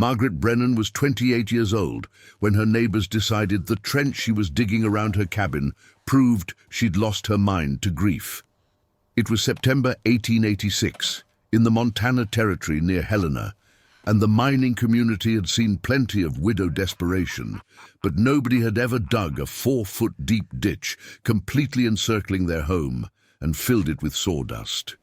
Margaret Brennan was 28 years old when her neighbors decided the trench she was digging around her cabin proved she'd lost her mind to grief. It was September 1886, in the Montana Territory near Helena, and the mining community had seen plenty of widow desperation, but nobody had ever dug a 4-foot deep ditch completely encircling their home and filled it with sawdust.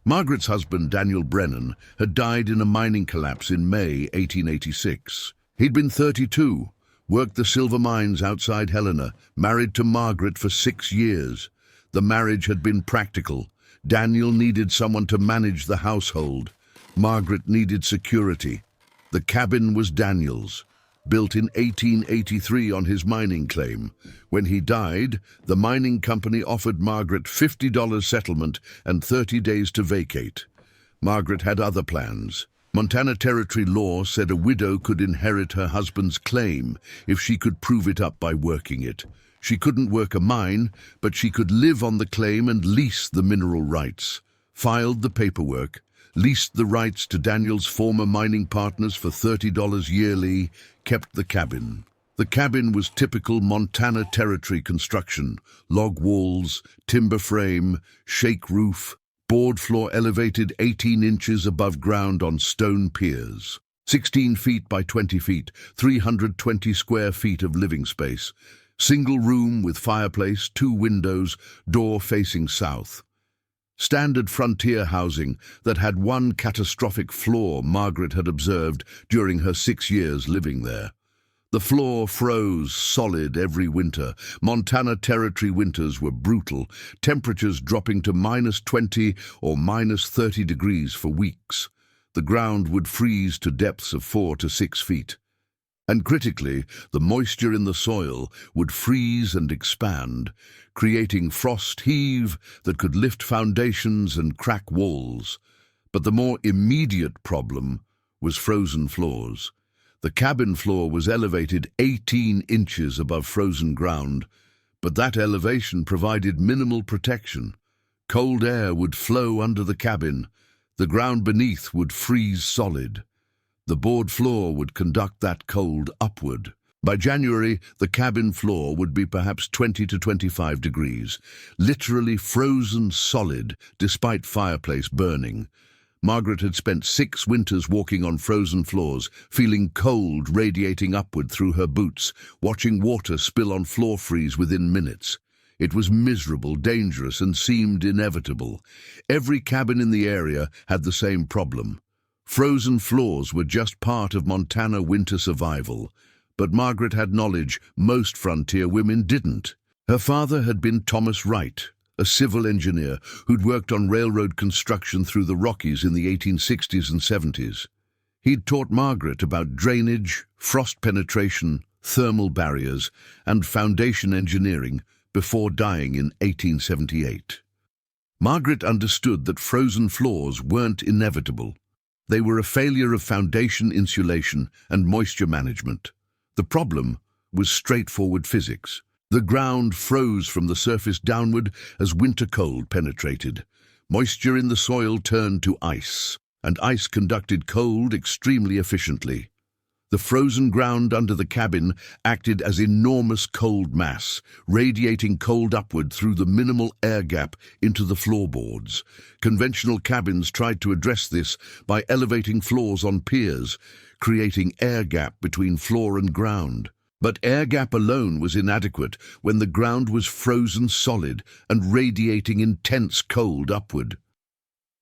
Margaret's husband, Daniel Brennan, had died in a mining collapse in May 1886. He'd been 32, worked the silver mines outside Helena, married to Margaret for 6 years. The marriage had been practical. Daniel needed someone to manage the household. Margaret needed security. The cabin was Daniel's, built in 1883 on his mining claim. When he died, the mining company offered Margaret $50 settlement and 30 days to vacate. Margaret had other plans. Montana Territory law said a widow could inherit her husband's claim if she could prove it up by working it. She couldn't work a mine, but she could live on the claim and lease the mineral rights. Filed the paperwork, leased the rights to Daniel's former mining partners for $30 yearly, kept the cabin. The cabin was typical Montana Territory construction: log walls, timber frame, shake roof, board floor elevated 18 inches above ground on stone piers. 16 feet by 20 feet, 320 square feet of living space. Single room with fireplace, 2 windows, door facing south. Standard frontier housing that had one catastrophic flaw Margaret had observed during her 6 years living there. The floor froze solid every winter. Montana Territory winters were brutal, temperatures dropping to -20 or -30 degrees for weeks. The ground would freeze to depths of 4 to 6 feet. And critically, the moisture in the soil would freeze and expand, creating frost heave that could lift foundations and crack walls. But the more immediate problem was frozen floors. The cabin floor was elevated 18 inches above frozen ground, but that elevation provided minimal protection. Cold air would flow under the cabin. The ground beneath would freeze solid. The board floor would conduct that cold upward. By January, the cabin floor would be perhaps 20 to 25 degrees, literally frozen solid despite fireplace burning. Margaret had spent 6 winters walking on frozen floors, feeling cold radiating upward through her boots, watching water spill on floor freeze within minutes. It was miserable, dangerous, and seemed inevitable. Every cabin in the area had the same problem. Frozen floors were just part of Montana winter survival. But Margaret had knowledge most frontier women didn't. Her father had been Thomas Wright, a civil engineer who'd worked on railroad construction through the Rockies in the 1860s and 70s. He'd taught Margaret about drainage, frost penetration, thermal barriers, and foundation engineering before dying in 1878. Margaret understood that frozen floors weren't inevitable. They were a failure of foundation insulation and moisture management. The problem was straightforward physics. The ground froze from the surface downward as winter cold penetrated. Moisture in the soil turned to ice, and ice conducted cold extremely efficiently. The frozen ground under the cabin acted as enormous cold mass, radiating cold upward through the minimal air gap into the floorboards. Conventional cabins tried to address this by elevating floors on piers, creating air gap between floor and ground. But air gap alone was inadequate when the ground was frozen solid and radiating intense cold upward.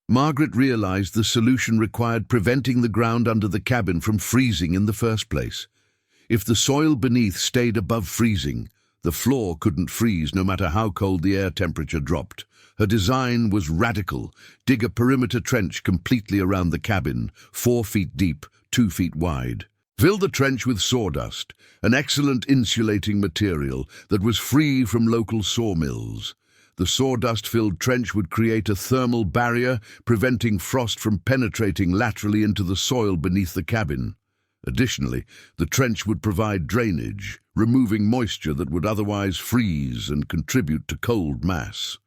Margaret realized the solution required preventing the ground under the cabin from freezing in the first place. If the soil beneath stayed above freezing, the floor couldn't freeze no matter how cold the air temperature dropped. Her design was radical: dig a perimeter trench completely around the cabin, 4 feet deep, 2 feet wide. Fill the trench with sawdust, an excellent insulating material that was free from local sawmills. The sawdust-filled trench would create a thermal barrier, preventing frost from penetrating laterally into the soil beneath the cabin. Additionally, the trench would provide drainage, removing moisture that would otherwise freeze and contribute to cold mass.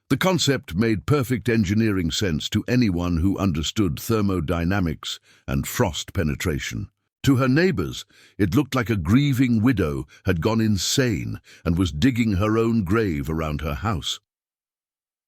The concept made perfect engineering sense to anyone who understood thermodynamics and frost penetration. To her neighbors, it looked like a grieving widow had gone insane and was digging her own grave around her house.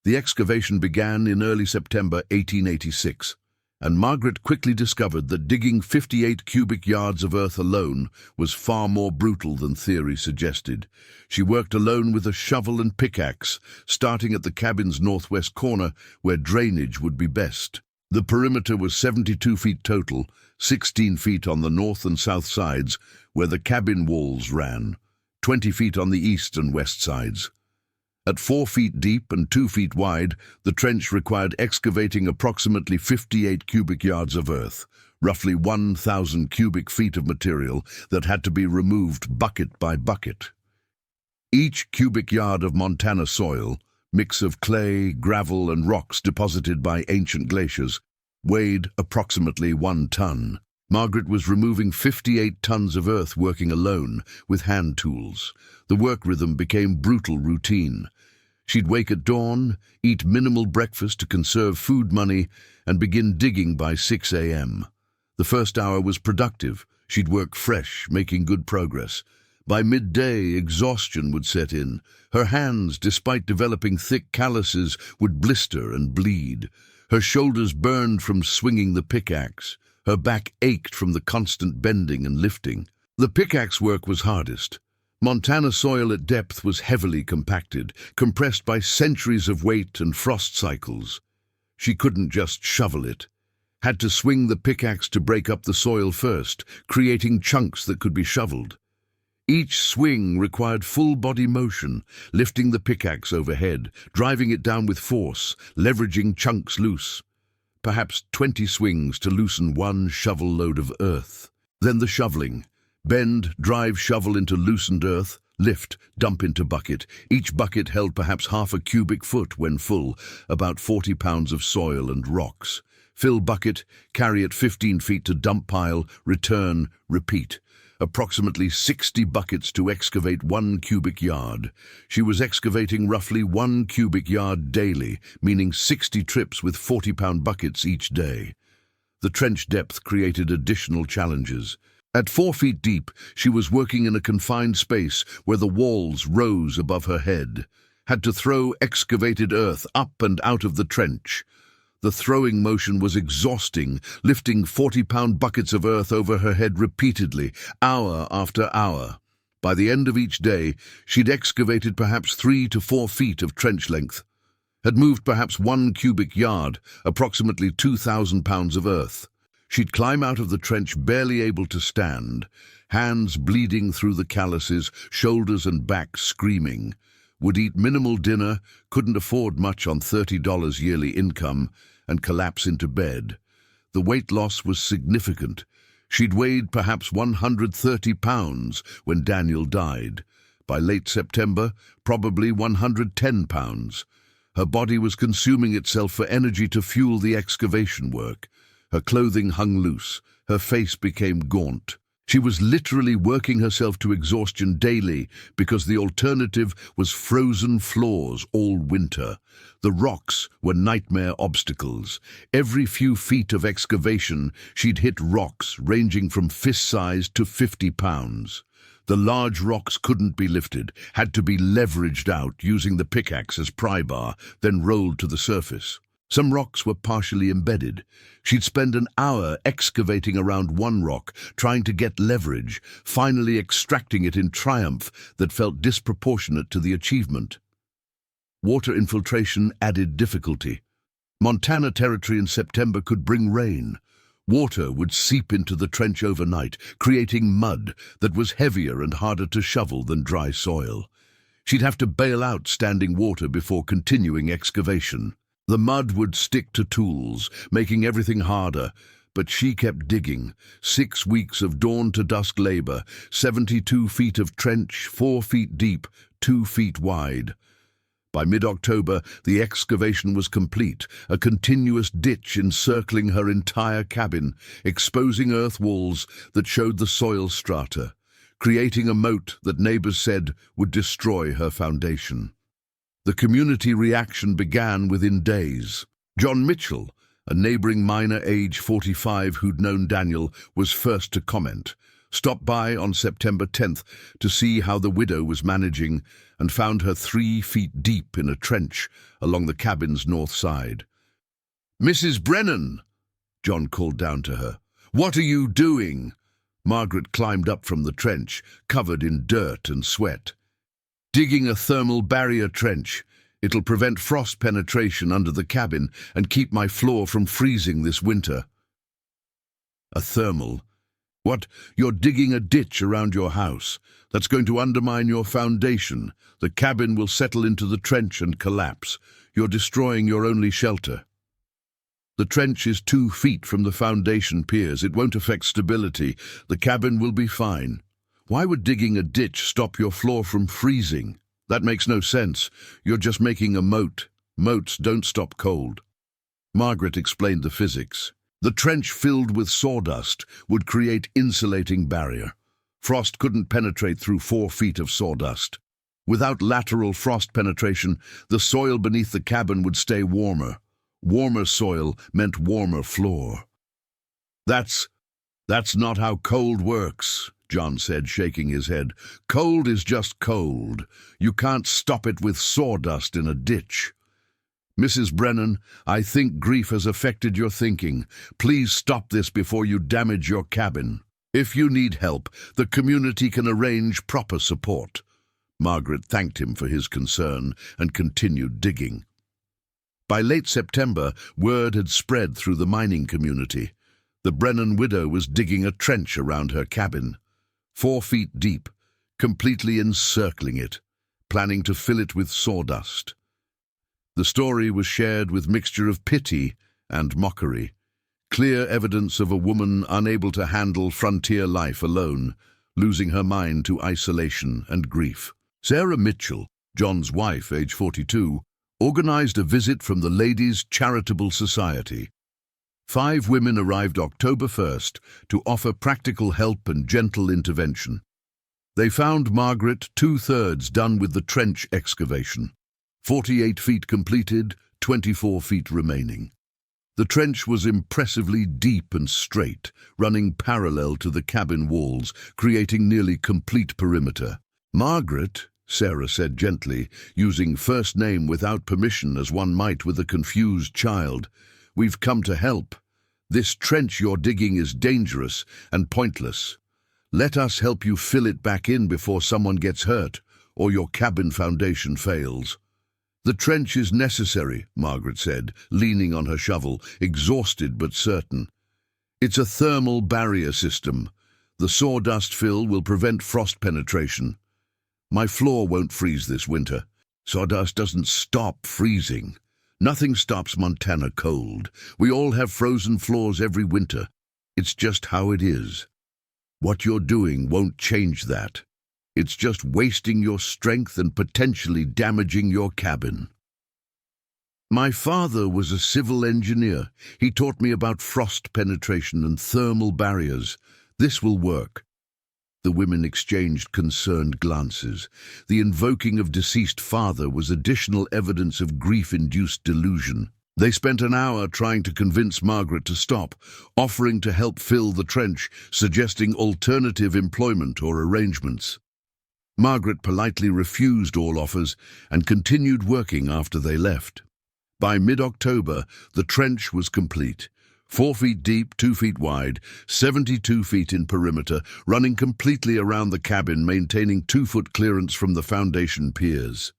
The excavation began in early September 1886, and Margaret quickly discovered that digging 58 cubic yards of earth alone was far more brutal than theory suggested. She worked alone with a shovel and pickaxe, starting at the cabin's northwest corner, where drainage would be best. The perimeter was 72 feet total, 16 feet on the north and south sides, where the cabin walls ran, 20 feet on the east and west sides. At 4 feet deep and 2 feet wide, the trench required excavating approximately 58 cubic yards of earth, roughly 1,000 cubic feet of material that had to be removed bucket by bucket. Each cubic yard of Montana soil, mix of clay, gravel, and rocks deposited by ancient glaciers, weighed approximately 1 ton. Margaret was removing 58 tons of earth working alone with hand tools. The work rhythm became brutal routine. She'd wake at dawn, eat minimal breakfast to conserve food money, and begin digging by 6 a.m. The first hour was productive. She'd work fresh, making good progress. By midday, exhaustion would set in. Her hands, despite developing thick calluses, would blister and bleed. Her shoulders burned from swinging the pickaxe. Her back ached from the constant bending and lifting. The pickaxe work was hardest. Montana soil at depth was heavily compacted, compressed by centuries of weight and frost cycles. She couldn't just shovel it. Had to swing the pickaxe to break up the soil first, creating chunks that could be shoveled. Each swing required full-body motion, lifting the pickaxe overhead, driving it down with force, leveraging chunks loose. Perhaps 20 swings to loosen one shovel load of earth. Then the shoveling. Bend, drive shovel into loosened earth, lift, dump into bucket. Each bucket held perhaps half a cubic foot when full, about 40 pounds of soil and rocks. Fill bucket, carry it 15 feet to dump pile, return, repeat. Approximately 60 buckets to excavate 1 cubic yard. She was excavating roughly 1 cubic yard daily, meaning 60 trips with 40-pound buckets each day. The trench depth created additional challenges. At 4 feet deep, she was working in a confined space where the walls rose above her head. Had to throw excavated earth up and out of the trench. The throwing motion was exhausting, lifting 40-pound buckets of earth over her head repeatedly, hour after hour. By the end of each day, she'd excavated perhaps 3 to 4 feet of trench length, had moved perhaps 1 cubic yard, approximately 2,000 pounds of earth. She'd climb out of the trench barely able to stand, hands bleeding through the calluses, shoulders and back screaming. Would eat minimal dinner, couldn't afford much on $30 yearly income, and collapse into bed. The weight loss was significant. She'd weighed perhaps 130 pounds when Daniel died. By late September, probably 110 pounds. Her body was consuming itself for energy to fuel the excavation work. Her clothing hung loose. Her face became gaunt. She was literally working herself to exhaustion daily because the alternative was frozen floors all winter. The rocks were nightmare obstacles. Every few feet of excavation, she'd hit rocks ranging from fist-size to 50 pounds. The large rocks couldn't be lifted, had to be leveraged out using the pickaxe as pry bar, then rolled to the surface. Some rocks were partially embedded. She'd spend an hour excavating around one rock, trying to get leverage, finally extracting it in triumph that felt disproportionate to the achievement. Water infiltration added difficulty. Montana Territory in September could bring rain. Water would seep into the trench overnight, creating mud that was heavier and harder to shovel than dry soil. She'd have to bail out standing water before continuing excavation. The mud would stick to tools, making everything harder, but she kept digging. 6 weeks of dawn-to-dusk labor, 72 feet of trench, 4 feet deep, 2 feet wide. By mid-October, the excavation was complete, a continuous ditch encircling her entire cabin, exposing earth walls that showed the soil strata, creating a moat that neighbors said would destroy her foundation. The community reaction began within days. John Mitchell, a neighboring miner age 45 who'd known Daniel, was first to comment. Stopped by on September 10th to see how the widow was managing and found her 3 feet deep in a trench along the cabin's north side. "Mrs. Brennan," John called down to her. "What are you doing?" Margaret climbed up from the trench, covered in dirt and sweat. "Digging a thermal barrier trench. It'll prevent frost penetration under the cabin and keep my floor from freezing this winter." "A thermal? What, you're digging a ditch around your house? That's going to undermine your foundation. The cabin will settle into the trench and collapse. You're destroying your only shelter." "The trench is 2 feet from the foundation piers. It won't affect stability. The cabin will be fine." "Why would digging a ditch stop your floor from freezing? That makes no sense. You're just making a moat. Moats don't stop cold." Margaret explained the physics. The trench filled with sawdust would create insulating barrier. Frost couldn't penetrate through 4 feet of sawdust. Without lateral frost penetration, the soil beneath the cabin would stay warmer. Warmer soil meant warmer floor. That's not how cold works," John said, shaking his head. "Cold is just cold. You can't stop it with sawdust in a ditch." "Mrs. Brennan, I think grief has affected your thinking. Please stop this before you damage your cabin. If you need help, the community can arrange proper support." Margaret thanked him for his concern and continued digging. By late September, word had spread through the mining community. The Brennan widow was digging a trench around her cabin, 4 feet deep, completely encircling it, planning to fill it with sawdust. The story was shared with mixture of pity and mockery, clear evidence of a woman unable to handle frontier life alone, losing her mind to isolation and grief. Sarah Mitchell, John's wife, age 42, organized a visit from the Ladies' Charitable Society. 5 women arrived October 1st to offer practical help and gentle intervention. They found Margaret 2/3 done with the trench excavation. 48 feet completed, 24 feet remaining. The trench was impressively deep and straight, running parallel to the cabin walls, creating nearly complete perimeter. "Margaret," Sarah said gently, using first name without permission as one might with a confused child, "we've come to help. This trench you're digging is dangerous and pointless. Let us help you fill it back in before someone gets hurt or your cabin foundation fails." "The trench is necessary," Margaret said, leaning on her shovel, exhausted but certain. "It's a thermal barrier system. The sawdust fill will prevent frost penetration. My floor won't freeze this winter. Sawdust doesn't stop freezing. Nothing stops Montana cold. We all have frozen floors every winter. It's just how it is. What you're doing won't change that. It's just wasting your strength and potentially damaging your cabin." "My father was a civil engineer. He taught me about frost penetration and thermal barriers. This will work." The women exchanged concerned glances. The invoking of deceased father was additional evidence of grief-induced delusion. They spent an hour trying to convince Margaret to stop, offering to help fill the trench, suggesting alternative employment or arrangements. Margaret politely refused all offers and continued working after they left. By mid-October, the trench was complete. 4 feet deep, 2 feet wide, 72 feet in perimeter, running completely around the cabin, maintaining 2-foot clearance from the foundation piers.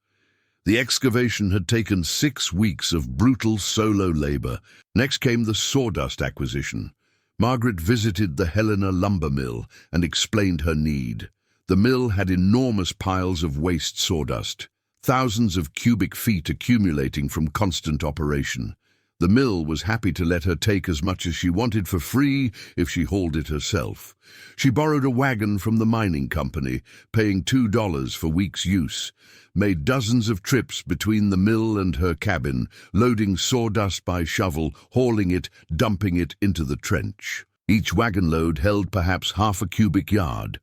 The excavation had taken 6 weeks of brutal solo labor. Next came the sawdust acquisition. Margaret visited the Helena lumber mill and explained her need. The mill had enormous piles of waste sawdust, thousands of cubic feet accumulating from constant operation. The mill was happy to let her take as much as she wanted for free if she hauled it herself. She borrowed a wagon from the mining company, paying $2 for weeks' use, made dozens of trips between the mill and her cabin, loading sawdust by shovel, hauling it, dumping it into the trench. Each wagon load held perhaps half a cubic yard.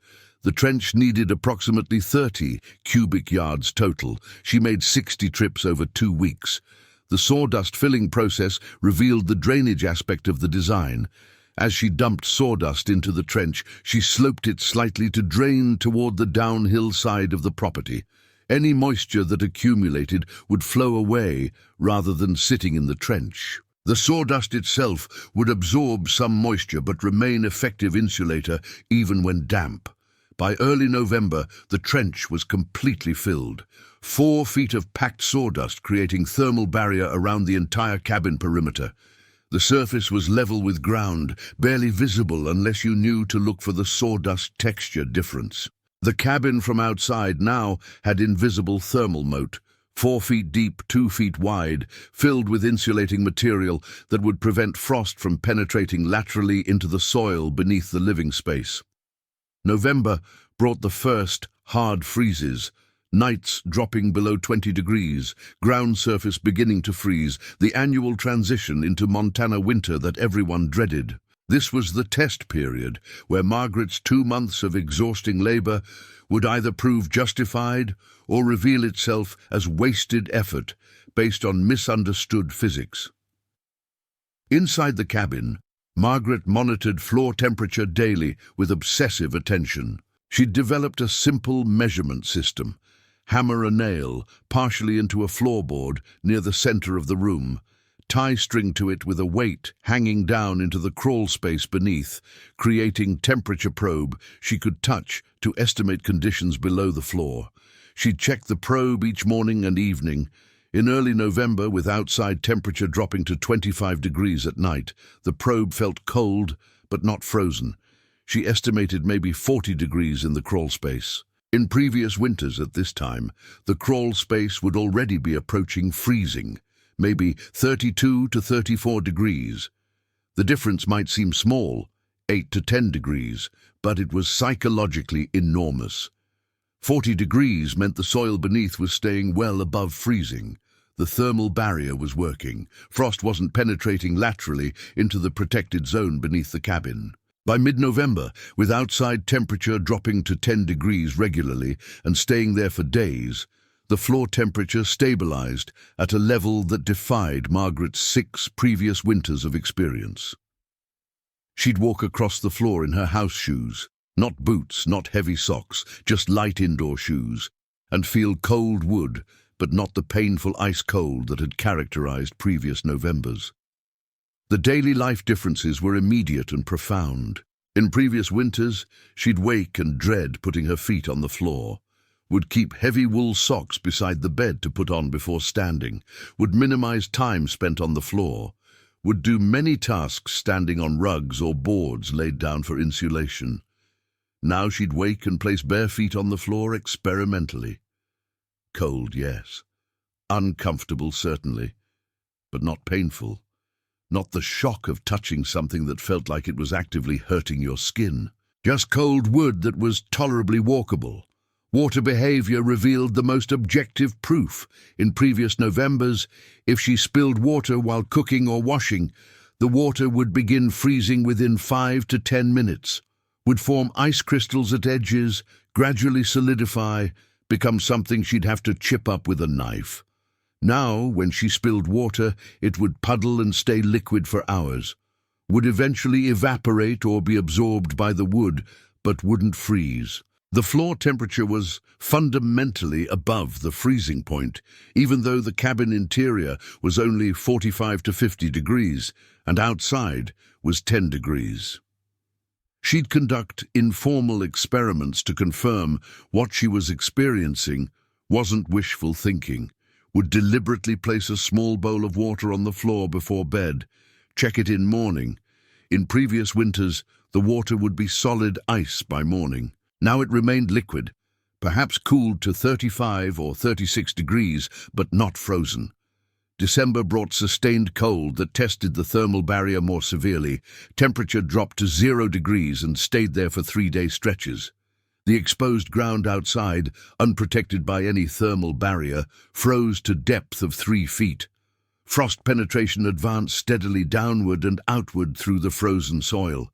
The trench needed approximately 30 cubic yards total. She made 60 trips over 2 weeks. The sawdust filling process revealed the drainage aspect of the design. As she dumped sawdust into the trench, she sloped it slightly to drain toward the downhill side of the property. Any moisture that accumulated would flow away rather than sitting in the trench. The sawdust itself would absorb some moisture but remain effective insulator even when damp. By early November, the trench was completely filled. 4 feet of packed sawdust creating thermal barrier around the entire cabin perimeter. The surface was level with ground, barely visible unless you knew to look for the sawdust texture difference. The cabin from outside now had invisible thermal moat, 4 feet deep, 2 feet wide, filled with insulating material that would prevent frost from penetrating laterally into the soil beneath the living space. November brought the first hard freezes, nights dropping below 20 degrees, ground surface beginning to freeze, the annual transition into Montana winter that everyone dreaded. This was the test period where Margaret's 2 months of exhausting labor would either prove justified or reveal itself as wasted effort based on misunderstood physics. Inside the cabin, Margaret monitored floor temperature daily with obsessive attention. She'd developed a simple measurement system. Hammer a nail partially into a floorboard near the center of the room. Tie string to it with a weight hanging down into the crawl space beneath, creating temperature probe she could touch to estimate conditions below the floor. She'd check the probe each morning and evening. In early November, with outside temperature dropping to 25 degrees at night, the probe felt cold but not frozen. She estimated maybe 40 degrees in the crawl space. In previous winters at this time, the crawl space would already be approaching freezing, maybe 32 to 34 degrees. The difference might seem small, 8 to 10 degrees, but it was psychologically enormous. 40 degrees meant the soil beneath was staying well above freezing. The thermal barrier was working. Frost wasn't penetrating laterally into the protected zone beneath the cabin. By mid-November, with outside temperature dropping to 10 degrees regularly and staying there for days, the floor temperature stabilized at a level that defied Margaret's 6 previous winters of experience. She'd walk across the floor in her house shoes, not boots, not heavy socks, just light indoor shoes, and feel cold wood, but not the painful ice cold that had characterized previous Novembers. The daily life differences were immediate and profound. In previous winters, she'd wake and dread putting her feet on the floor, would keep heavy wool socks beside the bed to put on before standing, would minimize time spent on the floor, would do many tasks standing on rugs or boards laid down for insulation. Now she'd wake and place bare feet on the floor experimentally. Cold, yes. Uncomfortable, certainly, but not painful. Not the shock of touching something that felt like it was actively hurting your skin. Just cold wood that was tolerably walkable. Water behavior revealed the most objective proof. In previous Novembers, if she spilled water while cooking or washing, the water would begin freezing within 5 to 10 minutes, would form ice crystals at edges, gradually solidify, become something she'd have to chip up with a knife. Now, when she spilled water, it would puddle and stay liquid for hours, would eventually evaporate or be absorbed by the wood, but wouldn't freeze. The floor temperature was fundamentally above the freezing point, even though the cabin interior was only 45 to 50 degrees, and outside was 10 degrees. She'd conduct informal experiments to confirm what she was experiencing wasn't wishful thinking, would deliberately place a small bowl of water on the floor before bed, check it in morning. In previous winters, the water would be solid ice by morning. Now it remained liquid, perhaps cooled to 35 or 36 degrees, but not frozen. December brought sustained cold that tested the thermal barrier more severely. Temperature dropped to 0 degrees and stayed there for 3-day stretches. The exposed ground outside, unprotected by any thermal barrier, froze to depth of 3 feet. Frost penetration advanced steadily downward and outward through the frozen soil.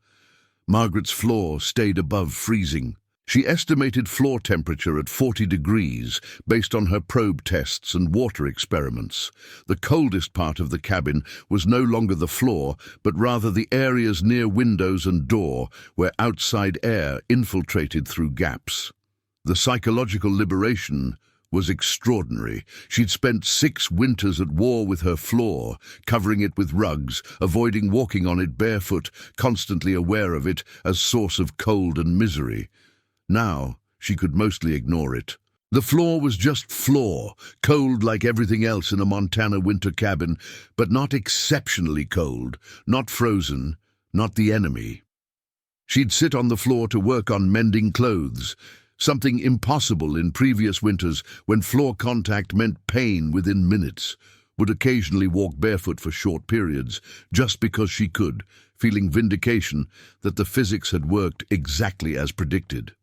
Margaret's floor stayed above freezing. She estimated floor temperature at 40 degrees based on her probe tests and water experiments. The coldest part of the cabin was no longer the floor, but rather the areas near windows and door where outside air infiltrated through gaps. The psychological liberation was extraordinary. She'd spent 6 winters at war with her floor, covering it with rugs, avoiding walking on it barefoot, constantly aware of it as source of cold and misery. Now, she could mostly ignore it. The floor was just floor, cold like everything else in a Montana winter cabin, but not exceptionally cold, not frozen, not the enemy. She'd sit on the floor to work on mending clothes, something impossible in previous winters when floor contact meant pain within minutes, would occasionally walk barefoot for short periods, just because she could, feeling vindication that the physics had worked exactly as predicted.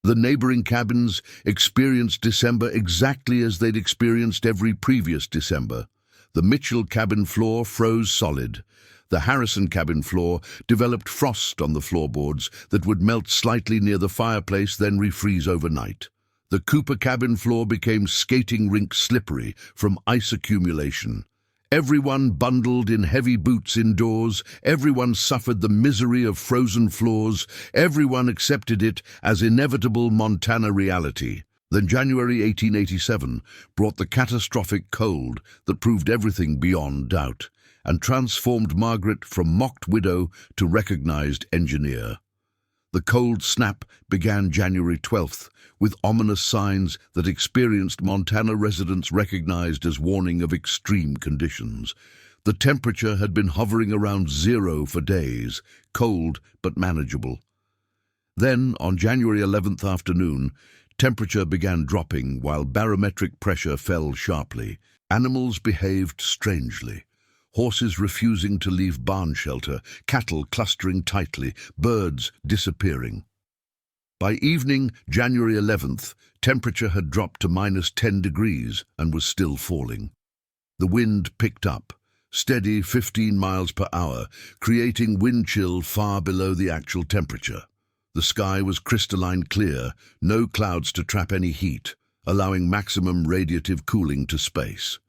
The neighboring cabins experienced December exactly as they'd experienced every previous December. The Mitchell cabin floor froze solid. The Harrison cabin floor developed frost on the floorboards that would melt slightly near the fireplace, then refreeze overnight. The Cooper cabin floor became skating rink slippery from ice accumulation. Everyone bundled in heavy boots indoors, everyone suffered the misery of frozen floors, everyone accepted it as inevitable Montana reality. Then January 1887 brought the catastrophic cold that proved everything beyond doubt, and transformed Margaret from mocked widow to recognized engineer. The cold snap began January 12th, with ominous signs that experienced Montana residents recognized as warning of extreme conditions. The temperature had been hovering around 0 for days, cold but manageable. Then, on January 11th afternoon, temperature began dropping while barometric pressure fell sharply. Animals behaved strangely. Horses refusing to leave barn shelter, cattle clustering tightly, birds disappearing. By evening, January 11th, temperature had dropped to -10 degrees and was still falling. The wind picked up, steady 15 miles per hour, creating wind chill far below the actual temperature. The sky was crystalline clear, no clouds to trap any heat, allowing maximum radiative cooling to space.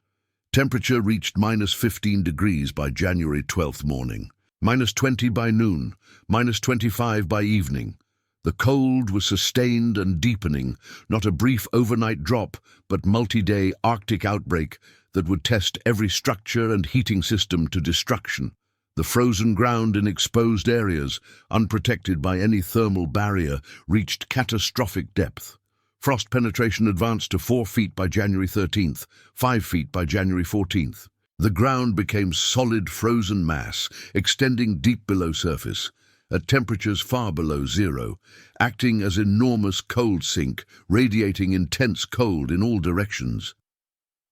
Temperature reached -15 degrees by January 12th morning, -20 by noon, -25 by evening. The cold was sustained and deepening, not a brief overnight drop, but multi-day Arctic outbreak that would test every structure and heating system to destruction. The frozen ground in exposed areas, unprotected by any thermal barrier, reached catastrophic depth. Frost penetration advanced to 4 feet by January 13th, 5 feet by January 14th. The ground became solid frozen mass, extending deep below surface, at temperatures far below 0, acting as enormous cold sink, radiating intense cold in all directions.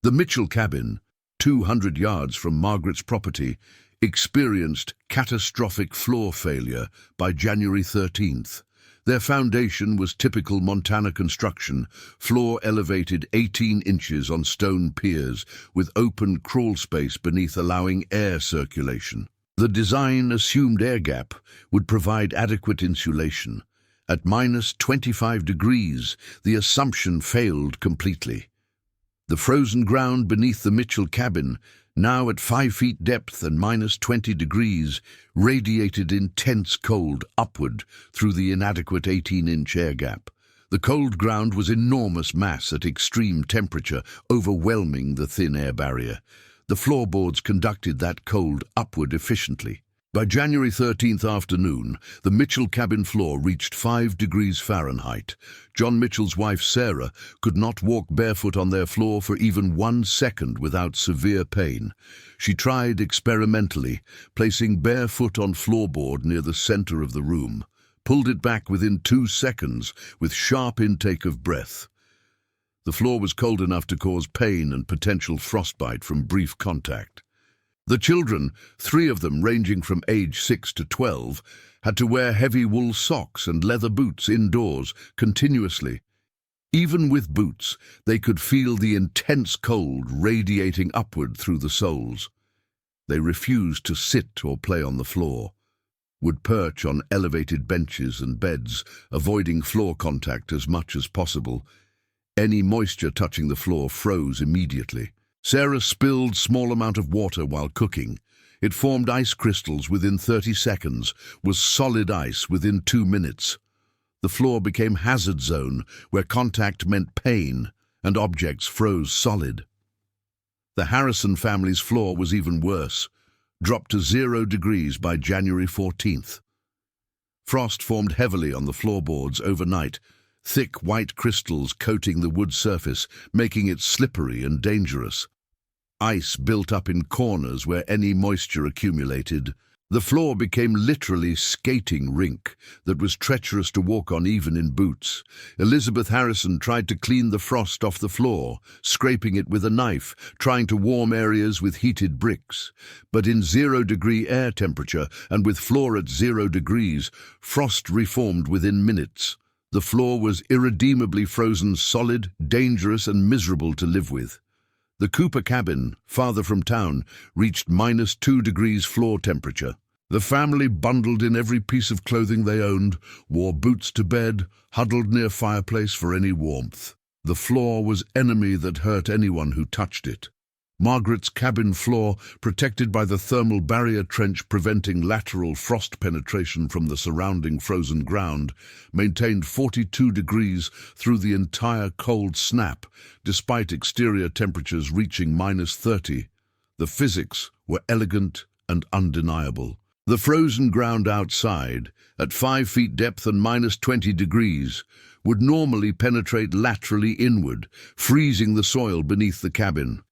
The Mitchell cabin, 200 yards from Margaret's property, experienced catastrophic floor failure by January 13th. Their foundation was typical Montana construction, floor elevated 18 inches on stone piers with open crawl space beneath allowing air circulation. The design assumed air gap would provide adequate insulation. At -25 degrees, the assumption failed completely. The frozen ground beneath the Mitchell cabin, now at 5 feet depth and -20 degrees, radiated intense cold upward through the inadequate 18-inch air gap. The cold ground was enormous mass at extreme temperature, overwhelming the thin air barrier. The floorboards conducted that cold upward efficiently. By January 13th afternoon, the Mitchell cabin floor reached 5 degrees Fahrenheit. John Mitchell's wife, Sarah, could not walk barefoot on their floor for even 1 second without severe pain. She tried experimentally, placing bare foot on floorboard near the center of the room, pulled it back within 2 seconds with sharp intake of breath. The floor was cold enough to cause pain and potential frostbite from brief contact. The children, 3 of them ranging from age 6 to 12, had to wear heavy wool socks and leather boots indoors continuously. Even with boots, they could feel the intense cold radiating upward through the soles. They refused to sit or play on the floor. would perch on elevated benches and beds, avoiding floor contact as much as possible. Any moisture touching the floor froze immediately. Sarah spilled small amount of water while cooking. It formed ice crystals within 30 seconds, was solid ice within 2 minutes. The floor became hazard zone, where contact meant pain, and objects froze solid. The Harrison family's floor was even worse, dropped to 0 degrees by January 14th. Frost formed heavily on the floorboards overnight, thick white crystals coating the wood surface, making it slippery and dangerous. Ice built up in corners where any moisture accumulated. The floor became literally skating rink that was treacherous to walk on even in boots. Elizabeth Harrison tried to clean the frost off the floor, scraping it with a knife, trying to warm areas with heated bricks. But in 0-degree air temperature and with floor at 0 degrees, frost reformed within minutes. The floor was irredeemably frozen solid, dangerous and miserable to live with. The Cooper cabin, farther from town, reached -2 degrees floor temperature. The family bundled in every piece of clothing they owned, wore boots to bed, huddled near fireplace for any warmth. The floor was enemy that hurt anyone who touched it. Margaret's cabin floor, protected by the thermal barrier trench preventing lateral frost penetration from the surrounding frozen ground, maintained 42 degrees through the entire cold snap, despite exterior temperatures reaching -30. The physics were elegant and undeniable. The frozen ground outside, at 5 feet depth and -20 degrees, would normally penetrate laterally inward, freezing the soil beneath the cabin.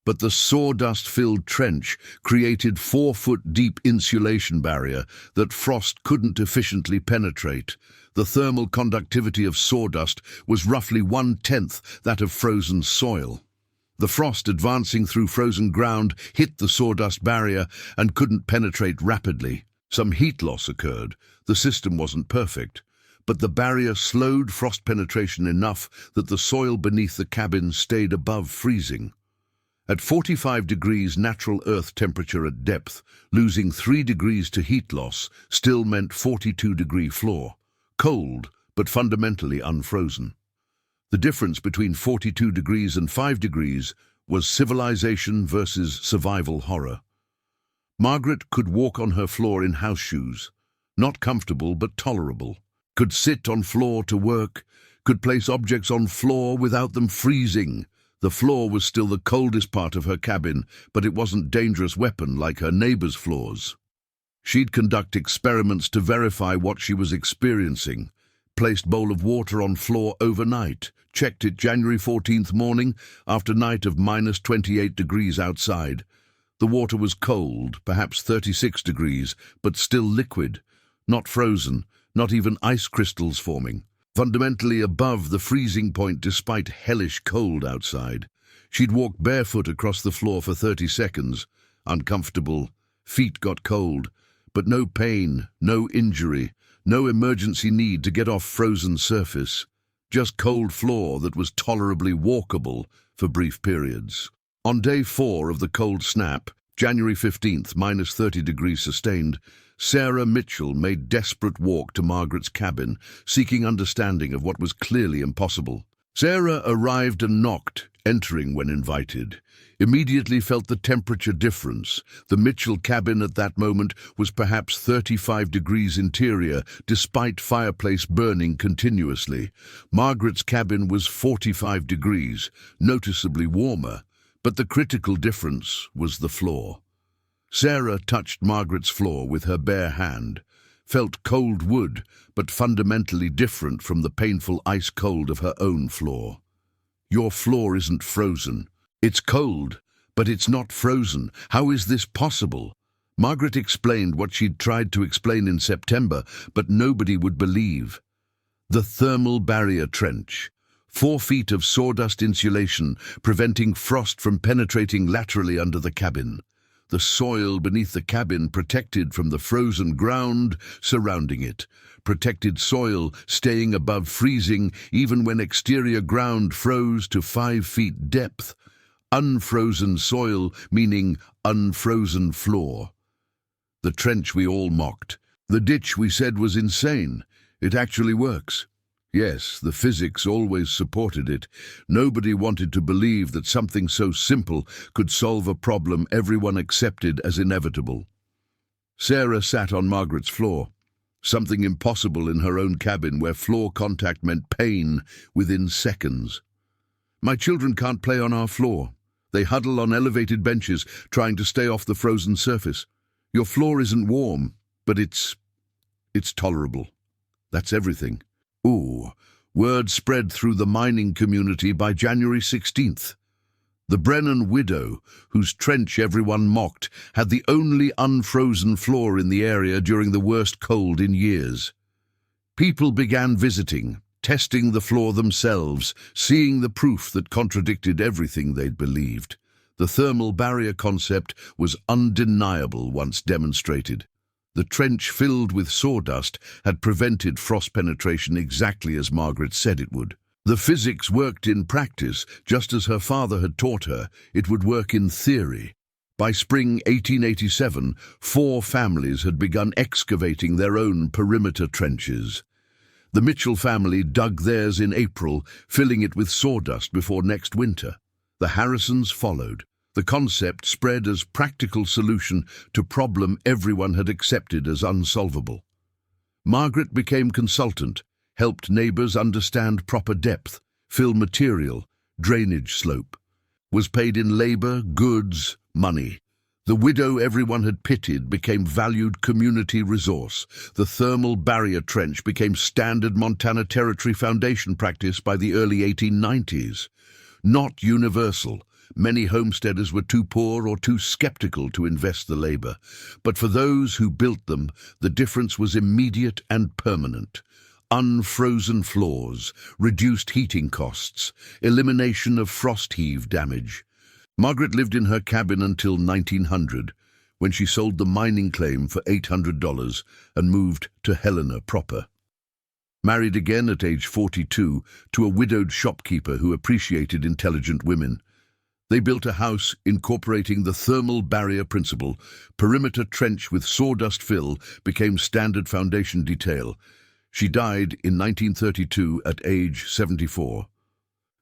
But the sawdust-filled trench created 4-foot-deep insulation barrier that frost couldn't efficiently penetrate. The thermal conductivity of sawdust was roughly 1/10 that of frozen soil. The frost advancing through frozen ground hit the sawdust barrier and couldn't penetrate rapidly. Some heat loss occurred. The system wasn't perfect, but the barrier slowed frost penetration enough that the soil beneath the cabin stayed above freezing. At 45 degrees natural earth temperature at depth, losing 3 degrees to heat loss still meant 42-degree floor. Cold, but fundamentally unfrozen. The difference between 42 degrees and 5 degrees was civilization versus survival horror. Margaret could walk on her floor in house shoes, not comfortable but tolerable, could sit on floor to work, could place objects on floor without them freezing. The floor was still the coldest part of her cabin, but it wasn't a dangerous weapon like her neighbors' floors. She'd conduct experiments to verify what she was experiencing, placed bowl of water on floor overnight, checked it January 14th morning after night of -28 degrees outside. The water was cold, perhaps 36 degrees, but still liquid, not frozen, not even ice crystals forming. Fundamentally above the freezing point despite hellish cold outside. She'd walk barefoot across the floor for 30 seconds, uncomfortable, feet got cold, but no pain, no injury, no emergency need to get off frozen surface, just cold floor that was tolerably walkable for brief periods. On day 4 of the cold snap, January 15th, -30 degrees sustained, Sarah Mitchell made desperate walk to Margaret's cabin, seeking understanding of what was clearly impossible. Sarah arrived and knocked, entering when invited. Immediately felt the temperature difference. The Mitchell cabin at that moment was perhaps 35 degrees interior, despite fireplace burning continuously. Margaret's cabin was 45 degrees, noticeably warmer, but the critical difference was the floor. Sarah touched Margaret's floor with her bare hand, felt cold wood, but fundamentally different from the painful ice cold of her own floor. Your floor isn't frozen. It's cold, but it's not frozen. How is this possible? Margaret explained what she'd tried to explain in September, but nobody would believe. The thermal barrier trench. 4 feet of sawdust insulation, preventing frost from penetrating laterally under the cabin. The soil beneath the cabin protected from the frozen ground surrounding it. Protected soil staying above freezing even when exterior ground froze to 5 feet depth. Unfrozen soil meaning unfrozen floor. The trench we all mocked. The ditch we said was insane. It actually works. Yes, the physics always supported it. Nobody wanted to believe that something so simple could solve a problem everyone accepted as inevitable. Sarah sat on Margaret's floor, something impossible in her own cabin where floor contact meant pain within seconds. My children can't play on our floor. They huddle on elevated benches, trying to stay off the frozen surface. Your floor isn't warm, but it's tolerable. That's everything. Ooh, word spread through the mining community by January 16th. The Brennan widow, whose trench everyone mocked, had the only unfrozen floor in the area during the worst cold in years. People began visiting, testing the floor themselves, seeing the proof that contradicted everything they'd believed. The thermal barrier concept was undeniable once demonstrated. The trench filled with sawdust had prevented frost penetration exactly as Margaret said it would. The physics worked in practice, just as her father had taught her. It would work in theory. By spring 1887, 4 families had begun excavating their own perimeter trenches. The Mitchell family dug theirs in April, filling it with sawdust before next winter. The Harrisons followed. The concept spread as practical solution to problem everyone had accepted as unsolvable. Margaret became consultant, helped neighbors understand proper depth, fill material, drainage slope, was paid in labor, goods, money. The widow everyone had pitied became valued community resource. The thermal barrier trench became standard Montana Territory foundation practice by the early 1890s. Not universal. Many homesteaders were too poor or too skeptical to invest the labor. But for those who built them, the difference was immediate and permanent. Unfrozen floors, reduced heating costs, elimination of frost heave damage. Margaret lived in her cabin until 1900, when she sold the mining claim for $800 and moved to Helena proper. Married again at age 42 to a widowed shopkeeper who appreciated intelligent women. They built a house incorporating the thermal barrier principle. Perimeter trench with sawdust fill became standard foundation detail. She died in 1932 at age 74.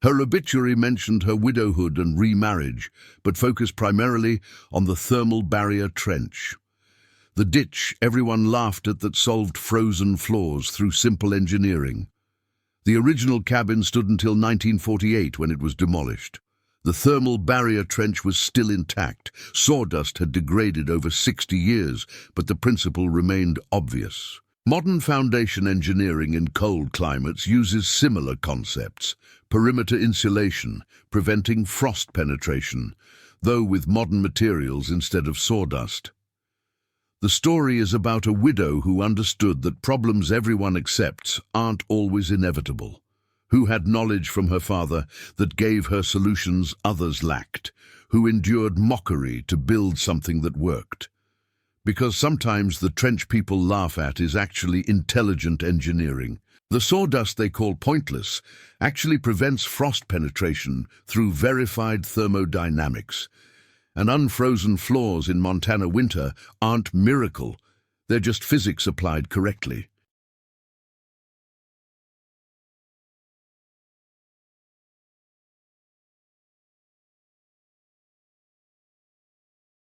Her obituary mentioned her widowhood and remarriage, but focused primarily on the thermal barrier trench. The ditch everyone laughed at that solved frozen floors through simple engineering. The original cabin stood until 1948 when it was demolished. The thermal barrier trench was still intact. Sawdust had degraded over 60 years, but the principle remained obvious. Modern foundation engineering in cold climates uses similar concepts. Perimeter insulation, preventing frost penetration, though with modern materials instead of sawdust. The story is about a widow who understood that problems everyone accepts aren't always inevitable, who had knowledge from her father that gave her solutions others lacked, who endured mockery to build something that worked. Because sometimes the trench people laugh at is actually intelligent engineering. The sawdust they call pointless actually prevents frost penetration through verified thermodynamics. And unfrozen floors in Montana winter aren't miracle, they're just physics applied correctly.